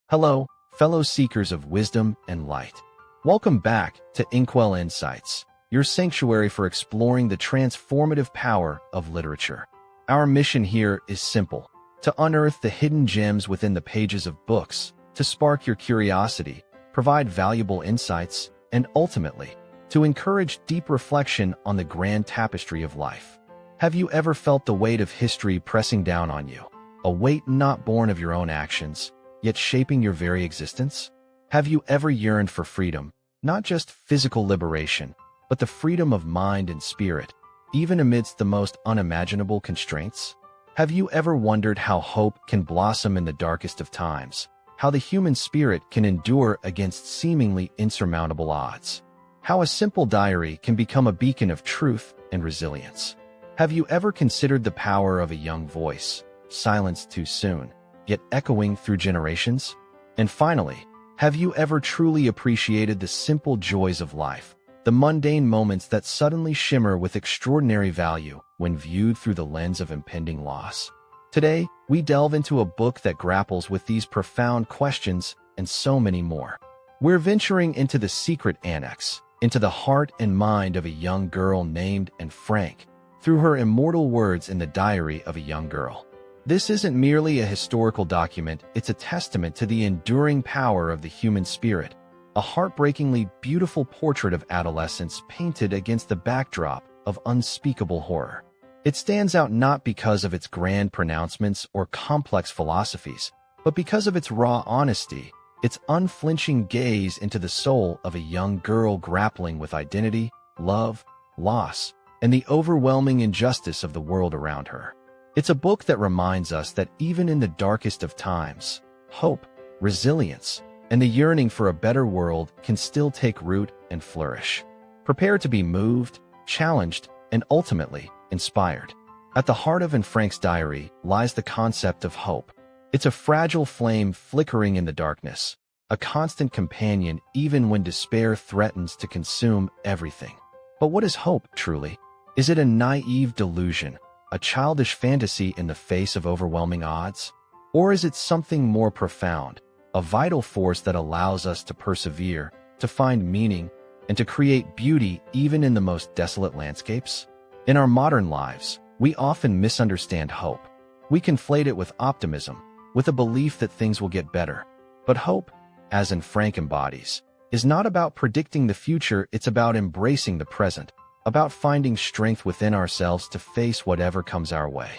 Hello, fellow seekers of wisdom and light. Welcome back to Inkwell Insights, your sanctuary for exploring the transformative power of literature. Our mission here is simple: to unearth the hidden gems within the pages of books, to spark your curiosity, provide valuable insights, and ultimately, to encourage deep reflection on the grand tapestry of life. Have you ever felt the weight of history pressing down on you? A weight not born of your own actions, yet shaping your very existence? Have you ever yearned for freedom, not just physical liberation, but the freedom of mind and spirit, even amidst the most unimaginable constraints? Have you ever wondered how hope can blossom in the darkest of times, how the human spirit can endure against seemingly insurmountable odds, how a simple diary can become a beacon of truth and resilience? Have you ever considered the power of a young voice, silenced too soon, yet echoing through generations? And finally, have you ever truly appreciated the simple joys of life, the mundane moments that suddenly shimmer with extraordinary value when viewed through the lens of impending loss? Today, we delve into a book that grapples with these profound questions and so many more. We're venturing into the secret annex, into the heart and mind of a young girl named Anne Frank, through her immortal words in the diary of a young girl. This isn't merely a historical document, it's a testament to the enduring power of the human spirit, a heartbreakingly beautiful portrait of adolescence painted against the backdrop of unspeakable horror. It stands out not because of its grand pronouncements or complex philosophies, but because of its raw honesty, its unflinching gaze into the soul of a young girl grappling with identity, love, loss, and the overwhelming injustice of the world around her. It's a book that reminds us that even in the darkest of times, hope, resilience, and the yearning for a better world can still take root and flourish. Prepare to be moved, challenged, and ultimately inspired. At the heart of Anne Frank's diary lies the concept of hope. It's a fragile flame flickering in the darkness, a constant companion even when despair threatens to consume everything. But what is hope, truly? Is it a naive delusion, a childish fantasy in the face of overwhelming odds? Or is it something more profound, a vital force that allows us to persevere, to find meaning, and to create beauty even in the most desolate landscapes? In our modern lives, we often misunderstand hope. We conflate it with optimism, with a belief that things will get better. But hope, as Anne Frank embodies, is not about predicting the future, it's about embracing the present, about finding strength within ourselves to face whatever comes our way.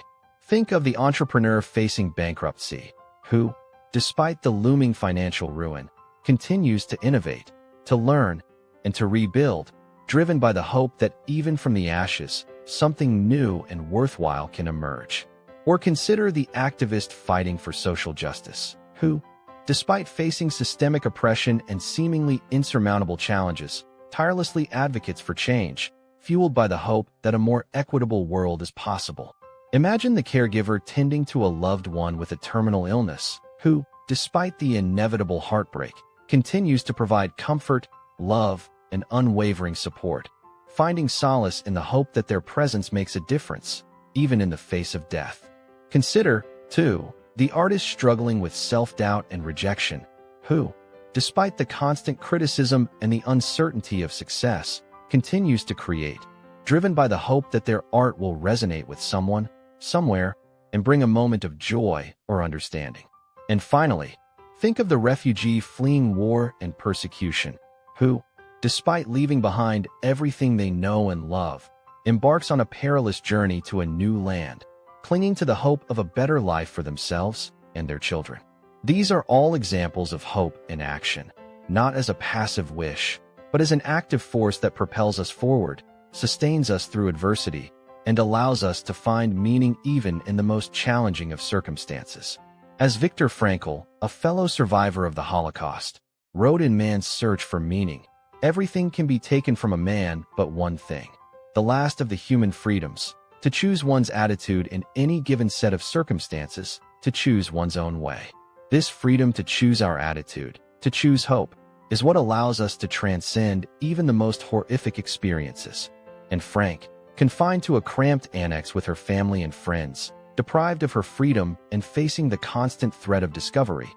Think of the entrepreneur facing bankruptcy, who, despite the looming financial ruin, continues to innovate, to learn, and to rebuild, driven by the hope that even from the ashes, something new and worthwhile can emerge. Or consider the activist fighting for social justice, who, despite facing systemic oppression and seemingly insurmountable challenges, tirelessly advocates for change, fueled by the hope that a more equitable world is possible. Imagine the caregiver tending to a loved one with a terminal illness, who, despite the inevitable heartbreak, continues to provide comfort, love, and unwavering support, finding solace in the hope that their presence makes a difference, even in the face of death. Consider, too, the artist struggling with self-doubt and rejection, who, despite the constant criticism and the uncertainty of success, continues to create, driven by the hope that their art will resonate with someone, somewhere, and bring a moment of joy or understanding. And finally, think of the refugee fleeing war and persecution, who, despite leaving behind everything they know and love, embarks on a perilous journey to a new land, clinging to the hope of a better life for themselves and their children. These are all examples of hope in action, not as a passive wish, but as an active force that propels us forward, sustains us through adversity, and allows us to find meaning even in the most challenging of circumstances. As Viktor Frankl, a fellow survivor of the Holocaust, wrote in Man's Search for Meaning, everything can be taken from a man but one thing, the last of the human freedoms, to choose one's attitude in any given set of circumstances, to choose one's own way. This freedom to choose our attitude, to choose hope, is what allows us to transcend even the most horrific experiences. Anne Frank, confined to a cramped annex with her family and friends, deprived of her freedom and facing the constant threat of discovery,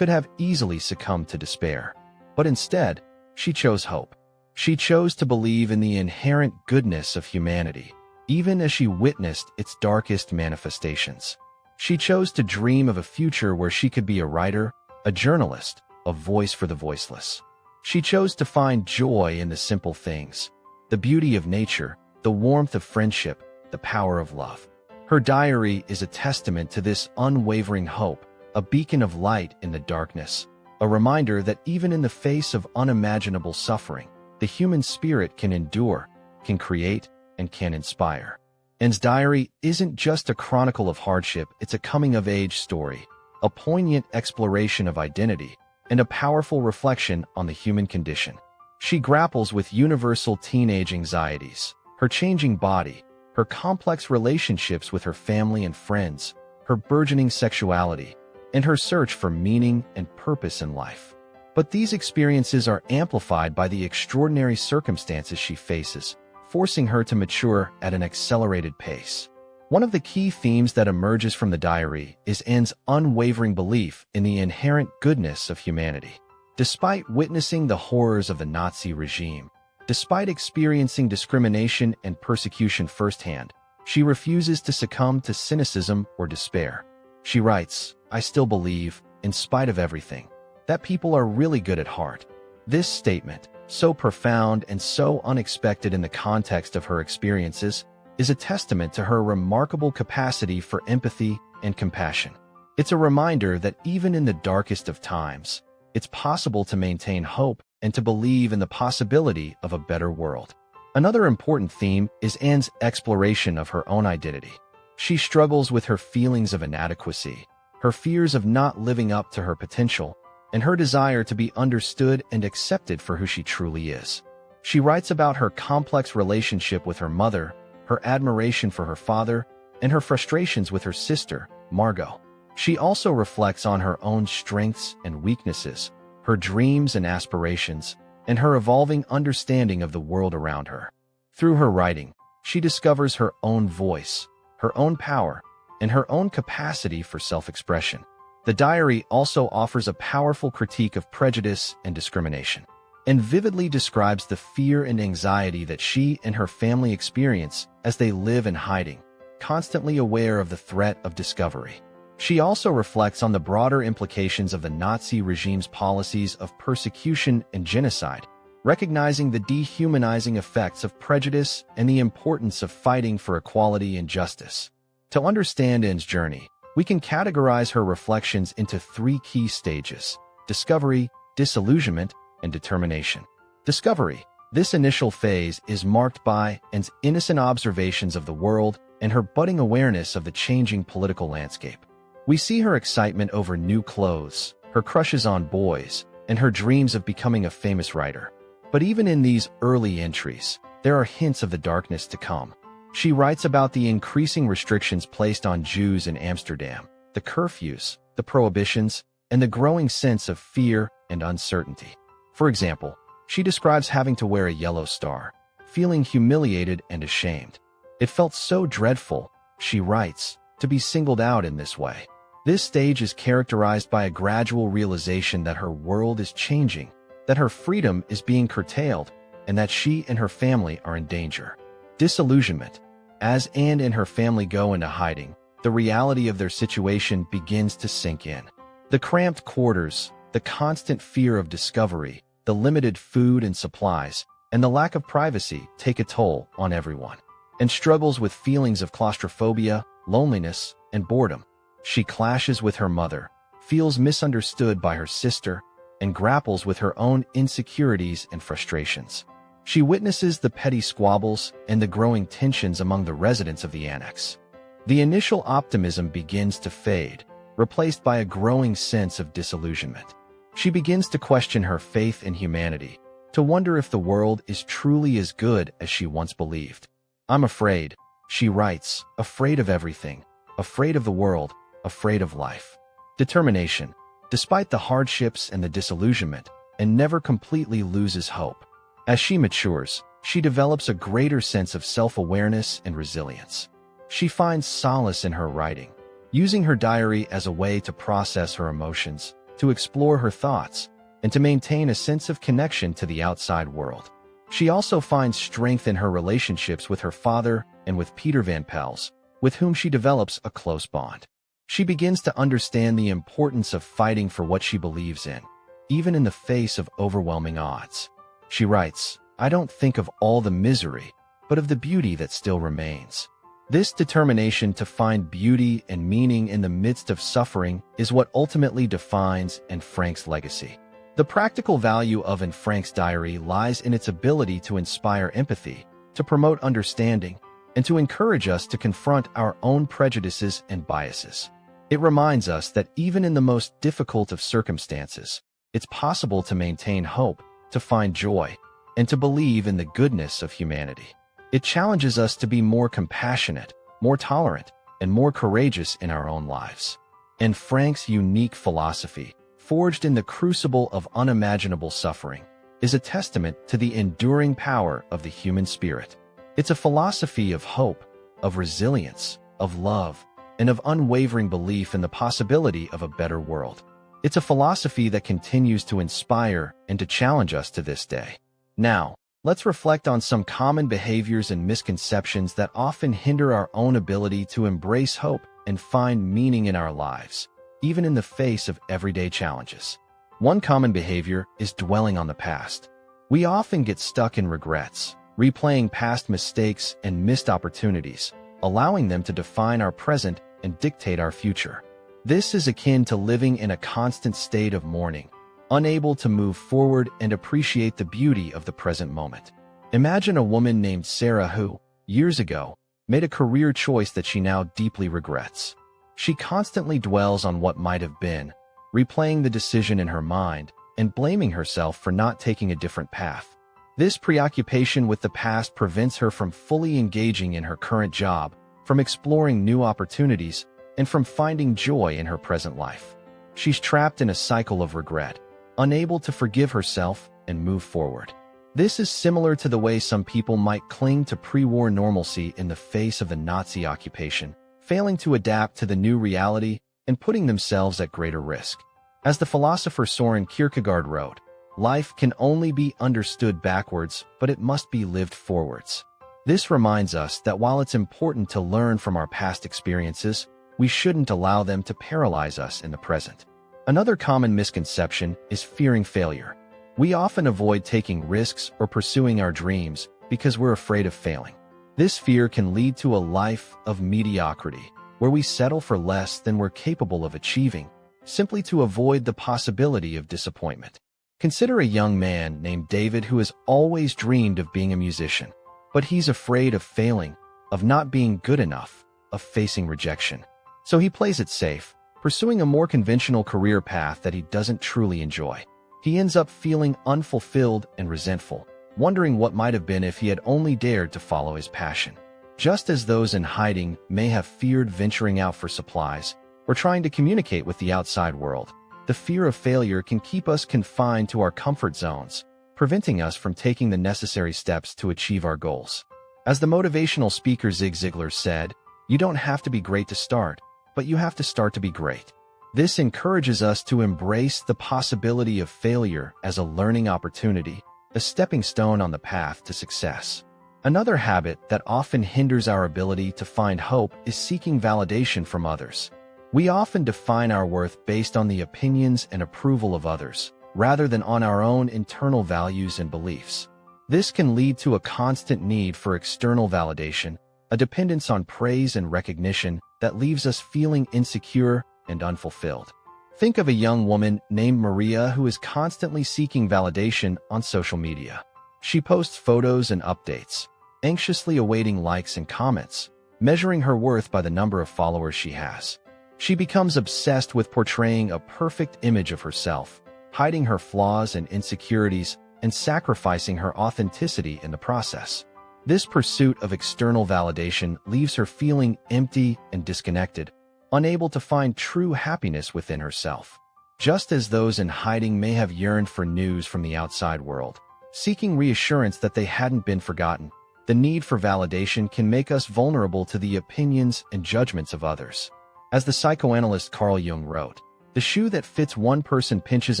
could have easily succumbed to despair. But instead, she chose hope. She chose to believe in the inherent goodness of humanity, even as she witnessed its darkest manifestations. She chose to dream of a future where she could be a writer, a journalist, a voice for the voiceless. She chose to find joy in the simple things, the beauty of nature, the warmth of friendship, the power of love. Her diary is a testament to this unwavering hope, a beacon of light in the darkness, a reminder that even in the face of unimaginable suffering, the human spirit can endure, can create, and can inspire. Anne's diary isn't just a chronicle of hardship, it's a coming-of-age story, a poignant exploration of identity, and a powerful reflection on the human condition. She grapples with universal teenage anxieties, her changing body, her complex relationships with her family and friends, her burgeoning sexuality, and her search for meaning and purpose in life. But these experiences are amplified by the extraordinary circumstances she faces, forcing her to mature at an accelerated pace. One of the key themes that emerges from the diary is Anne's unwavering belief in the inherent goodness of humanity. Despite witnessing the horrors of the Nazi regime, despite experiencing discrimination and persecution firsthand, she refuses to succumb to cynicism or despair. She writes, "I still believe, in spite of everything, that people are really good at heart." This statement, so profound and so unexpected in the context of her experiences, is a testament to her remarkable capacity for empathy and compassion. It's a reminder that even in the darkest of times, it's possible to maintain hope and to believe in the possibility of a better world. Another important theme is Anne's exploration of her own identity. She struggles with her feelings of inadequacy, her fears of not living up to her potential, and her desire to be understood and accepted for who she truly is. She writes about her complex relationship with her mother, her admiration for her father, and her frustrations with her sister, Margot. She also reflects on her own strengths and weaknesses, her dreams and aspirations, and her evolving understanding of the world around her. Through her writing, she discovers her own voice, her own power, and her own capacity for self-expression. The diary also offers a powerful critique of prejudice and discrimination, and vividly describes the fear and anxiety that she and her family experience as they live in hiding, constantly aware of the threat of discovery. She also reflects on the broader implications of the Nazi regime's policies of persecution and genocide, recognizing the dehumanizing effects of prejudice and the importance of fighting for equality and justice. To understand Anne's journey, we can categorize her reflections into three key stages: discovery, disillusionment, and determination. Discovery. This initial phase is marked by Anne's innocent observations of the world and her budding awareness of the changing political landscape. We see her excitement over new clothes, her crushes on boys, and her dreams of becoming a famous writer. But even in these early entries, there are hints of the darkness to come. She writes about the increasing restrictions placed on Jews in Amsterdam, the curfews, the prohibitions, and the growing sense of fear and uncertainty. For example, she describes having to wear a yellow star, feeling humiliated and ashamed. "It felt so dreadful," she writes, "to be singled out in this way." This stage is characterized by a gradual realization that her world is changing, that her freedom is being curtailed, and that she and her family are in danger. Disillusionment. As Anne and her family go into hiding, the reality of their situation begins to sink in. The cramped quarters, the constant fear of discovery, the limited food and supplies, and the lack of privacy take a toll on everyone, and struggles with feelings of claustrophobia, loneliness, and boredom. She clashes with her mother, feels misunderstood by her sister, and grapples with her own insecurities and frustrations. She witnesses the petty squabbles and the growing tensions among the residents of the annex. The initial optimism begins to fade, replaced by a growing sense of disillusionment. She begins to question her faith in humanity, to wonder if the world is truly as good as she once believed. "I'm afraid," she writes, "afraid of everything, afraid of the world, afraid of life." Determination. Despite the hardships and the disillusionment, Anne never completely loses hope. As she matures, she develops a greater sense of self-awareness and resilience. She finds solace in her writing, using her diary as a way to process her emotions, to explore her thoughts, and to maintain a sense of connection to the outside world. She also finds strength in her relationships with her father and with Peter Van Pels, with whom she develops a close bond. She begins to understand the importance of fighting for what she believes in, even in the face of overwhelming odds. She writes, "I don't think of all the misery, but of the beauty that still remains." This determination to find beauty and meaning in the midst of suffering is what ultimately defines Anne Frank's legacy. The practical value of Anne Frank's diary lies in its ability to inspire empathy, to promote understanding, and to encourage us to confront our own prejudices and biases. It reminds us that even in the most difficult of circumstances, it's possible to maintain hope, to find joy, and to believe in the goodness of humanity. It challenges us to be more compassionate, more tolerant, and more courageous in our own lives. Anne Frank's unique philosophy, forged in the crucible of unimaginable suffering, is a testament to the enduring power of the human spirit. It's a philosophy of hope, of resilience, of love, and of unwavering belief in the possibility of a better world. It's a philosophy that continues to inspire and to challenge us to this day. Now, let's reflect on some common behaviors and misconceptions that often hinder our own ability to embrace hope and find meaning in our lives, even in the face of everyday challenges. One common behavior is dwelling on the past. We often get stuck in regrets, replaying past mistakes and missed opportunities, allowing them to define our present and dictate our future. This is akin to living in a constant state of mourning, unable to move forward and appreciate the beauty of the present moment. Imagine a woman named Sarah who, years ago, made a career choice that she now deeply regrets. She constantly dwells on what might have been, replaying the decision in her mind and blaming herself for not taking a different path. This preoccupation with the past prevents her from fully engaging in her current job, from exploring new opportunities, and from finding joy in her present life. She's trapped in a cycle of regret, unable to forgive herself and move forward. This is similar to the way some people might cling to pre-war normalcy in the face of the Nazi occupation, failing to adapt to the new reality and putting themselves at greater risk. As the philosopher Soren Kierkegaard wrote, "Life can only be understood backwards, but it must be lived forwards." This reminds us that while it's important to learn from our past experiences, we shouldn't allow them to paralyze us in the present. Another common misconception is fearing failure. We often avoid taking risks or pursuing our dreams because we're afraid of failing. This fear can lead to a life of mediocrity, where we settle for less than we're capable of achieving, simply to avoid the possibility of disappointment. Consider a young man named David who has always dreamed of being a musician, but he's afraid of failing, of not being good enough, of facing rejection. So he plays it safe, pursuing a more conventional career path that he doesn't truly enjoy. He ends up feeling unfulfilled and resentful, wondering what might have been if he had only dared to follow his passion. Just as those in hiding may have feared venturing out for supplies or trying to communicate with the outside world, the fear of failure can keep us confined to our comfort zones, preventing us from taking the necessary steps to achieve our goals. As the motivational speaker Zig Ziglar said, "You don't have to be great to start, but you have to start to be great." This encourages us to embrace the possibility of failure as a learning opportunity, a stepping stone on the path to success. Another habit that often hinders our ability to find hope is seeking validation from others. We often define our worth based on the opinions and approval of others, rather than on our own internal values and beliefs. This can lead to a constant need for external validation, a dependence on praise and recognition that leaves us feeling insecure and unfulfilled. Think of a young woman named Maria who is constantly seeking validation on social media. She posts photos and updates, anxiously awaiting likes and comments, measuring her worth by the number of followers she has. She becomes obsessed with portraying a perfect image of herself, hiding her flaws and insecurities, and sacrificing her authenticity in the process. This pursuit of external validation leaves her feeling empty and disconnected, unable to find true happiness within herself. Just as those in hiding may have yearned for news from the outside world, seeking reassurance that they hadn't been forgotten, the need for validation can make us vulnerable to the opinions and judgments of others. As the psychoanalyst Carl Jung wrote, The shoe that fits one person pinches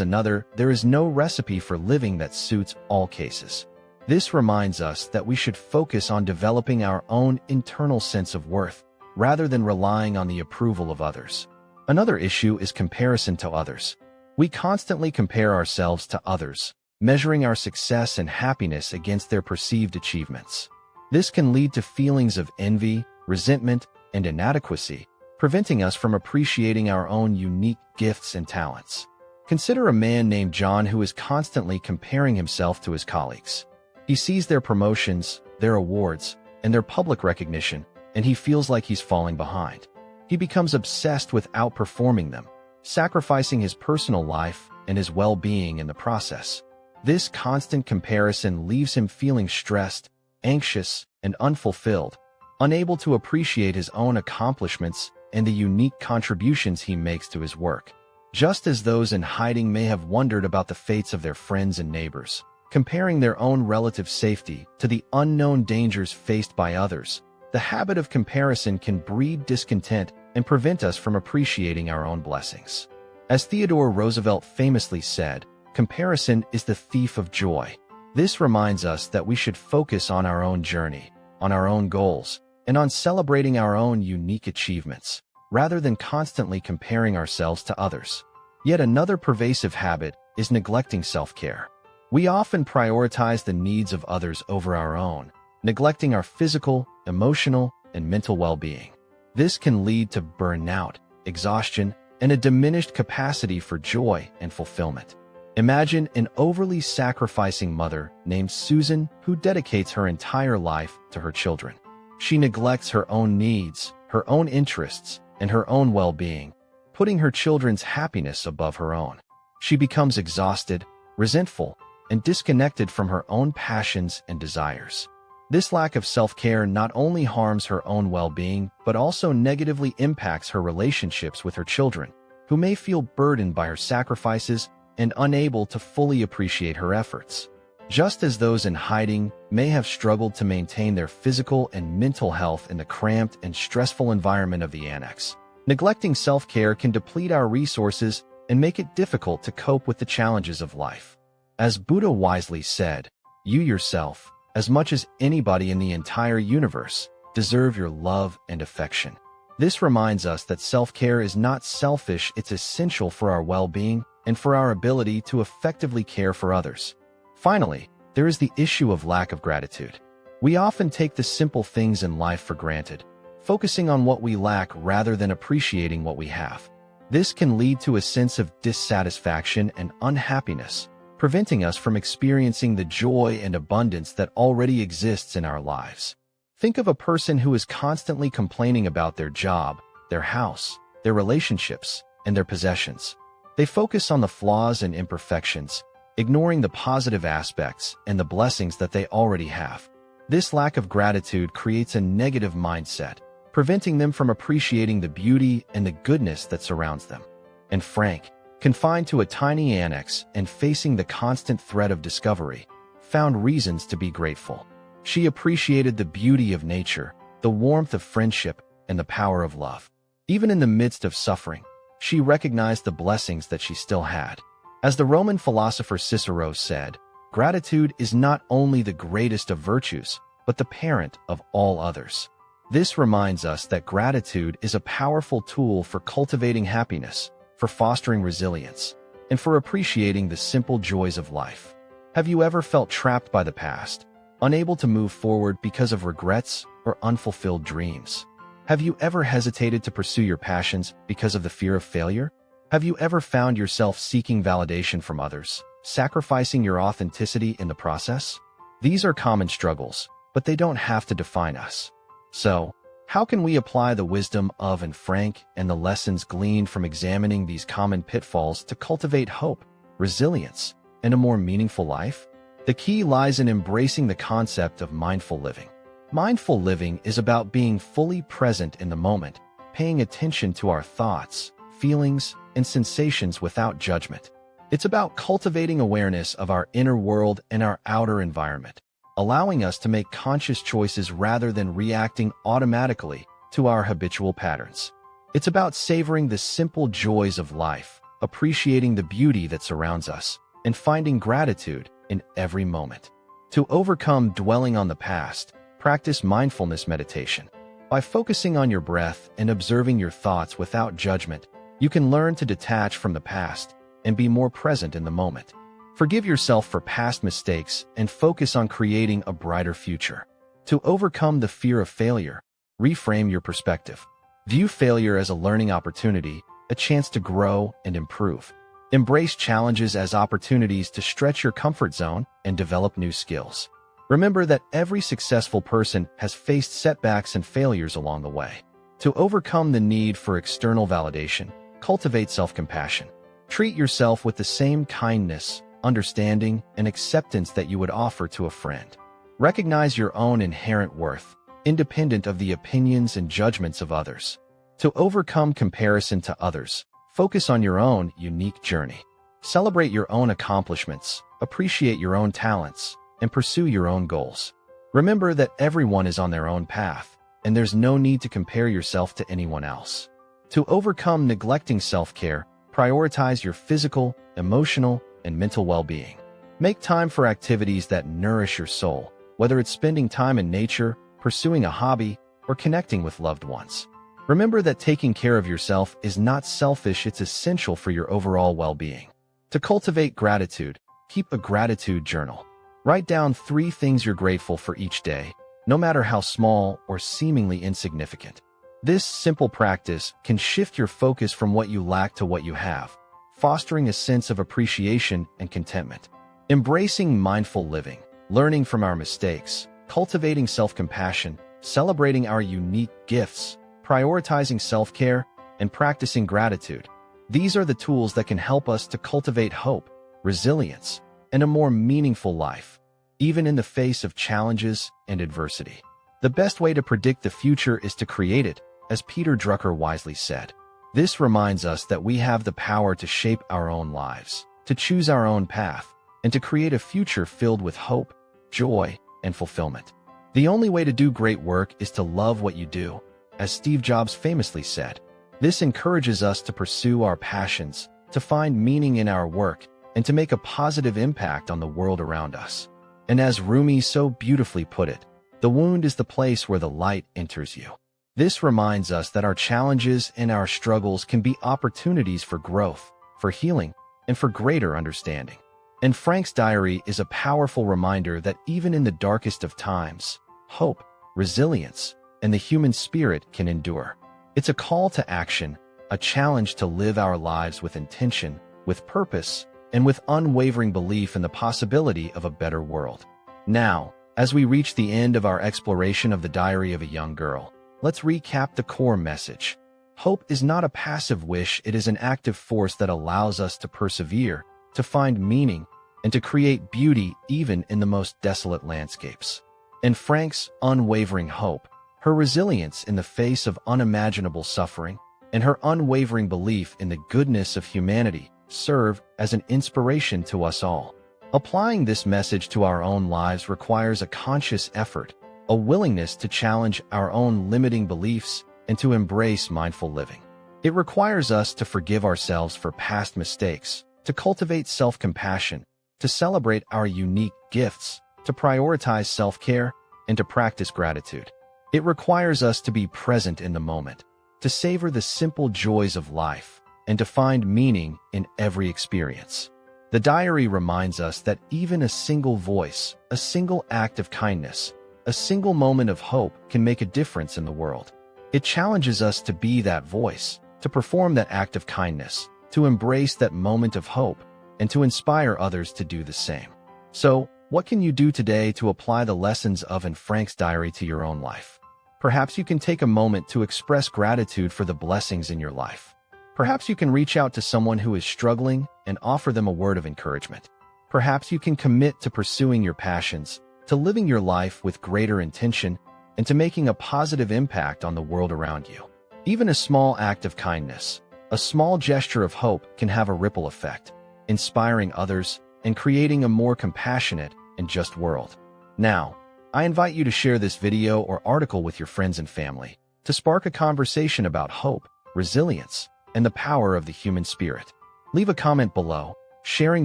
another. There is no recipe for living that suits all cases. This reminds us that we should focus on developing our own internal sense of worth, rather than relying on the approval of others. Another issue is comparison to others. We constantly compare ourselves to others, measuring our success and happiness against their perceived achievements. This can lead to feelings of envy, resentment, and inadequacy, preventing us from appreciating our own unique gifts and talents. Consider a man named John who is constantly comparing himself to his colleagues. He sees their promotions, their awards, and their public recognition, and he feels like he's falling behind. He becomes obsessed with outperforming them, sacrificing his personal life and his well-being in the process. This constant comparison leaves him feeling stressed, anxious, and unfulfilled, unable to appreciate his own accomplishments and the unique contributions he makes to his work. Just as those in hiding may have wondered about the fates of their friends and neighbors, comparing their own relative safety to the unknown dangers faced by others, the habit of comparison can breed discontent and prevent us from appreciating our own blessings. As Theodore Roosevelt famously said, "Comparison is the thief of joy." This reminds us that we should focus on our own journey, on our own goals, and on celebrating our own unique achievements, rather than constantly comparing ourselves to others. Yet another pervasive habit is neglecting self-care. We often prioritize the needs of others over our own, neglecting our physical, emotional, and mental well-being. This can lead to burnout, exhaustion, and a diminished capacity for joy and fulfillment. Imagine an overly sacrificing mother named Susan who dedicates her entire life to her children. She neglects her own needs, her own interests, and her own well-being, putting her children's happiness above her own. She becomes exhausted, resentful, and disconnected from her own passions and desires. This lack of self-care not only harms her own well-being, but also negatively impacts her relationships with her children, who may feel burdened by her sacrifices and unable to fully appreciate her efforts. Just as those in hiding may have struggled to maintain their physical and mental health in the cramped and stressful environment of the annex, neglecting self-care can deplete our resources and make it difficult to cope with the challenges of life. As Buddha wisely said, "You yourself, as much as anybody in the entire universe, deserve your love and affection." This reminds us that self-care is not selfish, it's essential for our well-being and for our ability to effectively care for others. Finally, there is the issue of lack of gratitude. We often take the simple things in life for granted, focusing on what we lack rather than appreciating what we have. This can lead to a sense of dissatisfaction and unhappiness, preventing us from experiencing the joy and abundance that already exists in our lives. Think of a person who is constantly complaining about their job, their house, their relationships, and their possessions. They focus on the flaws and imperfections, ignoring the positive aspects and the blessings that they already have. This lack of gratitude creates a negative mindset, preventing them from appreciating the beauty and the goodness that surrounds them. And Frank, confined to a tiny annex and facing the constant threat of discovery, found reasons to be grateful. She appreciated the beauty of nature, the warmth of friendship, and the power of love. Even in the midst of suffering, she recognized the blessings that she still had. As the Roman philosopher Cicero said, "Gratitude is not only the greatest of virtues, but the parent of all others." This reminds us that gratitude is a powerful tool for cultivating happiness, for fostering resilience, and for appreciating the simple joys of life. Have you ever felt trapped by the past, unable to move forward because of regrets or unfulfilled dreams? Have you ever hesitated to pursue your passions because of the fear of failure? Have you ever found yourself seeking validation from others, sacrificing your authenticity in the process? These are common struggles, but they don't have to define us. So, how can we apply the wisdom of Frank and the lessons gleaned from examining these common pitfalls to cultivate hope, resilience, and a more meaningful life? The key lies in embracing the concept of mindful living. Mindful living is about being fully present in the moment, paying attention to our thoughts, feelings, and sensations without judgment. It's about cultivating awareness of our inner world and our outer environment, allowing us to make conscious choices rather than reacting automatically to our habitual patterns. It's about savoring the simple joys of life, appreciating the beauty that surrounds us, and finding gratitude in every moment. To overcome dwelling on the past, practice mindfulness meditation. By focusing on your breath and observing your thoughts without judgment, you can learn to detach from the past and be more present in the moment. Forgive yourself for past mistakes and focus on creating a brighter future. To overcome the fear of failure, reframe your perspective. View failure as a learning opportunity, a chance to grow and improve. Embrace challenges as opportunities to stretch your comfort zone and develop new skills. Remember that every successful person has faced setbacks and failures along the way. To overcome the need for external validation, cultivate self-compassion. Treat yourself with the same kindness, understanding, and acceptance that you would offer to a friend. Recognize your own inherent worth, independent of the opinions and judgments of others. To overcome comparison to others, focus on your own unique journey. Celebrate your own accomplishments, appreciate your own talents, and pursue your own goals. Remember that everyone is on their own path, and there's no need to compare yourself to anyone else. To overcome neglecting self-care, prioritize your physical, emotional, and mental well-being. Make time for activities that nourish your soul, whether it's spending time in nature, pursuing a hobby, or connecting with loved ones. Remember that taking care of yourself is not selfish, it's essential for your overall well-being. To cultivate gratitude, keep a gratitude journal. Write down 3 things you're grateful for each day, no matter how small or seemingly insignificant. This simple practice can shift your focus from what you lack to what you have, fostering a sense of appreciation and contentment. Embracing mindful living, learning from our mistakes, cultivating self-compassion, celebrating our unique gifts, prioritizing self-care, and practicing gratitude. These are the tools that can help us to cultivate hope, resilience, and a more meaningful life, even in the face of challenges and adversity. The best way to predict the future is to create it, as Peter Drucker wisely said. This reminds us that we have the power to shape our own lives, to choose our own path, and to create a future filled with hope, joy, and fulfillment. The only way to do great work is to love what you do, as Steve Jobs famously said. This encourages us to pursue our passions, to find meaning in our work, and to make a positive impact on the world around us. And as Rumi so beautifully put it, the wound is the place where the light enters you. This reminds us that our challenges and our struggles can be opportunities for growth, for healing, and for greater understanding. And Frank's diary is a powerful reminder that even in the darkest of times, hope, resilience, and the human spirit can endure. It's a call to action, a challenge to live our lives with intention, with purpose, and with unwavering belief in the possibility of a better world. Now, as we reach the end of our exploration of the diary of a young girl, let's recap the core message. Hope is not a passive wish, it is an active force that allows us to persevere, to find meaning, and to create beauty even in the most desolate landscapes. And Frank's unwavering hope, her resilience in the face of unimaginable suffering, and her unwavering belief in the goodness of humanity serve as an inspiration to us all. Applying this message to our own lives requires a conscious effort, a willingness to challenge our own limiting beliefs and to embrace mindful living. It requires us to forgive ourselves for past mistakes, to cultivate self-compassion, to celebrate our unique gifts, to prioritize self-care, and to practice gratitude. It requires us to be present in the moment, to savor the simple joys of life, and to find meaning in every experience. The diary reminds us that even a single voice, a single act of kindness, a single moment of hope can make a difference in the world. It challenges us to be that voice, to perform that act of kindness, to embrace that moment of hope, and to inspire others to do the same. So, what can you do today to apply the lessons of Anne Frank's diary to your own life? Perhaps you can take a moment to express gratitude for the blessings in your life. Perhaps you can reach out to someone who is struggling and offer them a word of encouragement. Perhaps you can commit to pursuing your passions, to living your life with greater intention, and to making a positive impact on the world around you. Even a small act of kindness, a small gesture of hope can have a ripple effect, inspiring others and creating a more compassionate and just world. Now, I invite you to share this video or article with your friends and family to spark a conversation about hope, resilience, and the power of the human spirit. Leave a comment below, sharing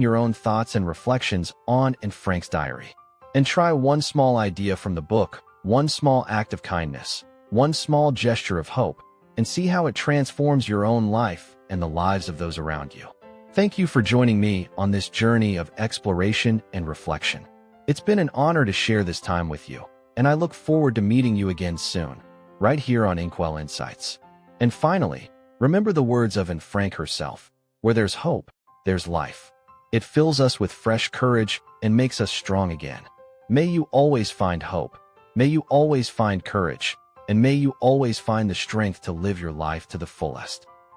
your own thoughts and reflections on Anne Frank's diary. And try one small idea from the book, one small act of kindness, one small gesture of hope, and see how it transforms your own life and the lives of those around you. Thank you for joining me on this journey of exploration and reflection. It's been an honor to share this time with you, and I look forward to meeting you again soon, right here on Inkwell Insights. And finally, remember the words of Anne Frank herself: where there's hope, there's life. It fills us with fresh courage and makes us strong again. May you always find hope, may you always find courage, and may you always find the strength to live your life to the fullest.